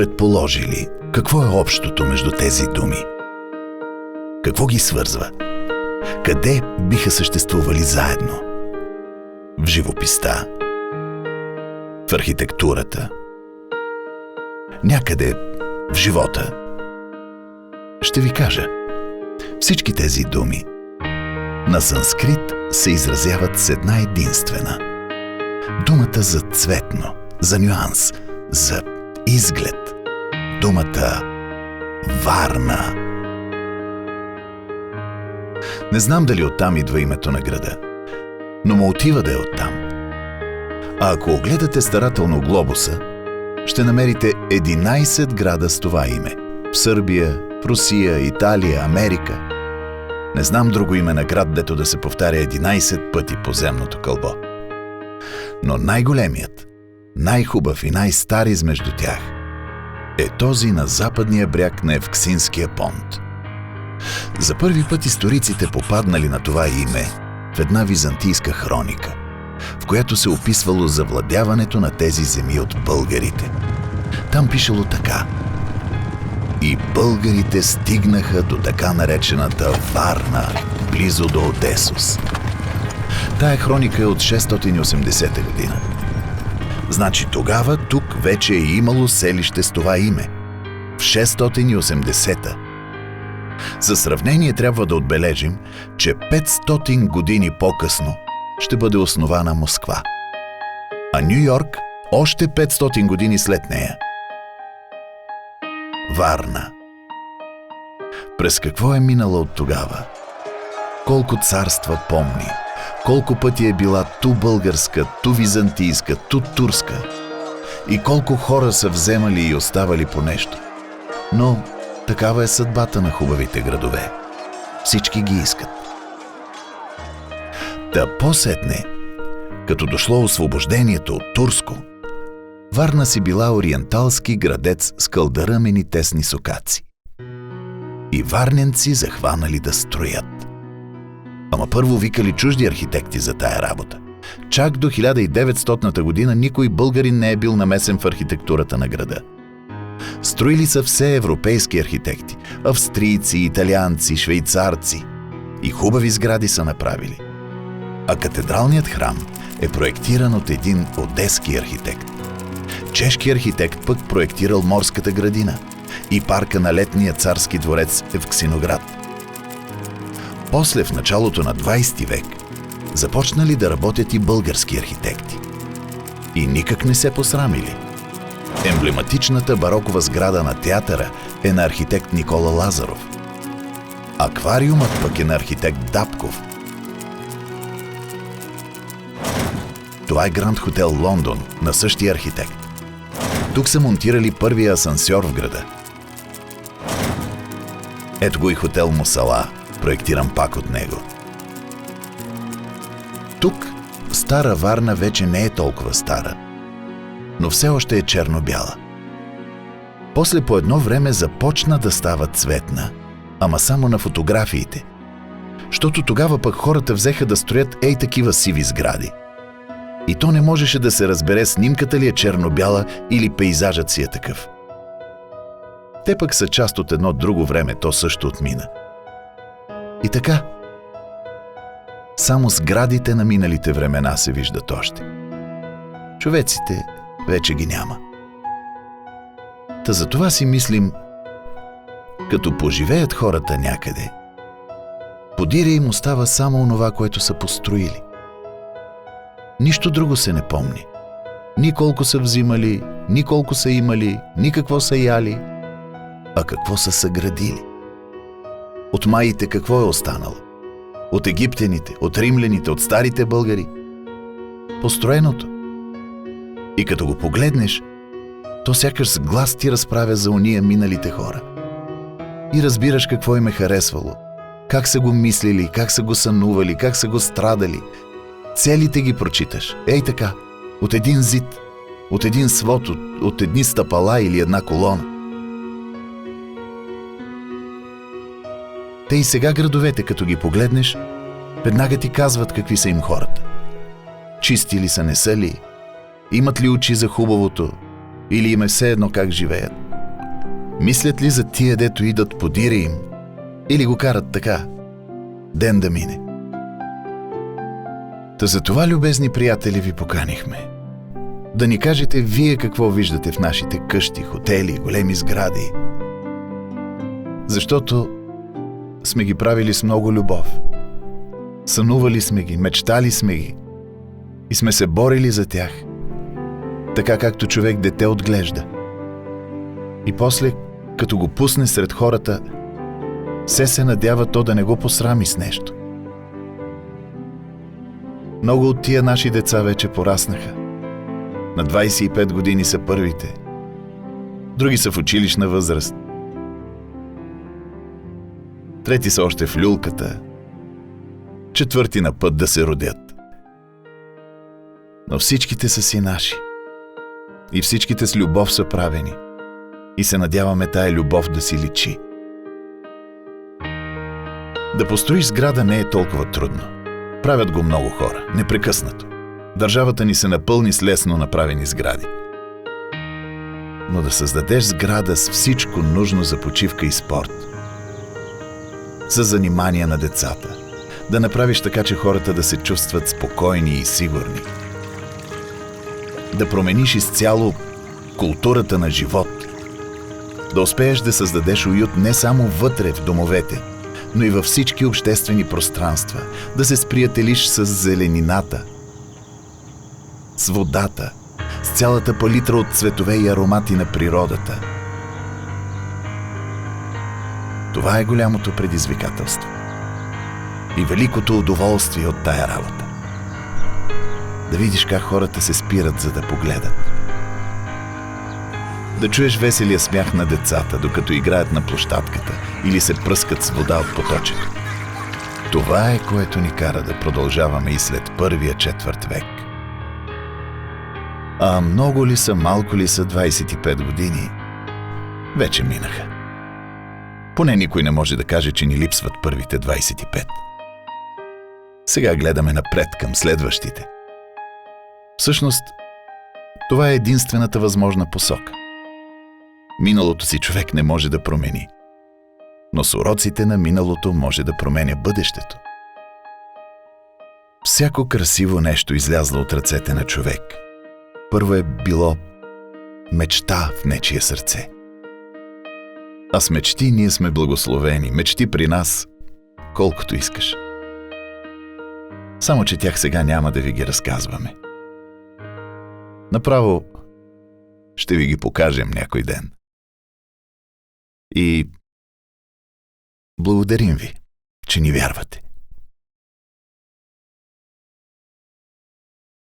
предположили какво е общото между тези думи? Какво ги свързва? Къде биха съществували заедно? В живописта? В архитектурата? Някъде в живота? Ще ви кажа. Всички тези думи на санскрит се изразяват с една единствена. Думата за цветно, за нюанс, за изглед. Думата Варна. Не знам дали оттам идва името на града, но му отива да е оттам. А ако огледате старателно глобуса, ще намерите 11 града с това име. В Сърбия, в Русия, Италия, Америка. Не знам друго име на град, дето да се повтаря 11 пъти по земното кълбо. Но най-големият, най-хубав и най-стар измежду тях е този на западния бряг на Евксинския понт. За първи път историците попаднали на това име в една византийска хроника, в която се описвало завладяването на тези земи от българите. Там пишело така: и българите стигнаха до така наречената Варна, близо до Одесос. Тая хроника е от 680 година. Значи тогава тук вече е имало селище с това име. В 680-та. За сравнение трябва да отбележим, че 500 години по-късно ще бъде основана Москва, а Ню Йорк още 500 години след нея. Варна. През какво е минала от тогава? Колко царства помни, колко пъти е била ту българска, ту византийска, ту турска, и колко хора са вземали и оставали по нещо. Но такава е съдбата на хубавите градове. Всички ги искат. Та по-сетне, като дошло освобождението от турско, Варна си била ориенталски градец с кълдъръмени тесни сокаци. И варненци захванали да строят. Ама първо викали чужди архитекти за тая работа. Чак до 1900 година никой българин не е бил намесен в архитектурата на града. Строили са все европейски архитекти – австрийци, италианци, швейцарци. И хубави сгради са направили. А катедралният храм е проектиран от един одески архитект. Чешки архитект пък проектирал морската градина и парка на летния царски дворец Евксиноград. После, в началото на 20 век, започнали да работят и български архитекти. И никак не се посрамили. Емблематичната барокова сграда на театъра е на архитект Никола Лазаров. Аквариумът пък е на архитект Дапков. Това е Гранд Хотел Лондон на същия архитект. Тук са монтирали първия асансьор в града. Ето го и хотел Мусала, проектиран пак от него. Тук Стара Варна вече не е толкова стара, но все още е черно-бяла. После по едно време започна да става цветна, ама само на фотографиите. Щото тогава пък хората взеха да строят ей такива сиви сгради. И то не можеше да се разбере снимката ли е черно-бяла или пейзажът си е такъв. Те пък са част от едно друго време, то също отмина. И така, само сградите на миналите времена се виждат още. Човеците вече ги няма. Та затова си мислим, като поживеят хората някъде, подире им остава само онова, което са построили. Нищо друго се не помни. Ни колко са взимали, ни колко са имали, ни какво са яли, а какво са съградили. От маите какво е останало? От египтяните, от римляните, от старите българи? Построеното. И като го погледнеш, то сякаш с глас ти разправя за ония миналите хора. И разбираш какво им е харесвало, как са го мислили, как са го сънували, как са го страдали. Целите ги прочиташ. Ей така, от един зид, от един свод, от едни стъпала или една колона. Те и сега градовете, като ги погледнеш, веднага ти казват какви са им хората. Чисти ли са, не са ли? Имат ли очи за хубавото? Или им е все едно как живеят? Мислят ли за тия, дето идат подире им, или го карат така, ден да мине? Та за това, любезни приятели, ви поканихме. Да ни кажете вие какво виждате в нашите къщи, хотели, големи сгради. Защото сме ги правили с много любов. Сънували сме ги, мечтали сме ги и сме се борили за тях, така както човек дете отглежда. И после, като го пусне сред хората, все се надява то да не го посрами с нещо. Много от тия наши деца вече пораснаха. На 25 години са първите. Други са в училищна възраст. Трети са още в люлката. Четвърти на път да се родят. Но всичките са си наши. И всичките с любов са правени. И се надяваме тая любов да си личи. Да построиш сграда не е толкова трудно. Правят го много хора, непрекъснато. Държавата ни се напълни с лесно направени сгради. Но да създадеш сграда с всичко нужно за почивка и спорт, за занимания на децата, да направиш така, че хората да се чувстват спокойни и сигурни, да промениш изцяло културата на живот, да успееш да създадеш уют не само вътре в домовете, но и във всички обществени пространства, да се сприятелиш с зеленината, с водата, с цялата палитра от цветове и аромати на природата. Това е голямото предизвикателство и великото удоволствие от тая работа. Да видиш как хората се спират, за да погледат. Да чуеш веселия смях на децата, докато играят на площадката или се пръскат с вода от поточето. Това е, което ни кара да продължаваме и след първия четвърт век. А много ли са, малко ли са 25 години? Вече минаха. Поне никой не може да каже, че ни липсват първите 25. Сега гледаме напред към следващите. Всъщност, това е единствената възможна посока. Миналото си човек не може да промени, но с уроците на миналото може да променя бъдещето. Всяко красиво нещо излязло от ръцете на човек първо е било мечта в нечие сърце. А с мечти ние сме благословени. Мечти при нас колкото искаш. Само че тях сега няма да ви ги разказваме. Направо ще ви ги покажем някой ден. И благодарим ви, че ни вярвате.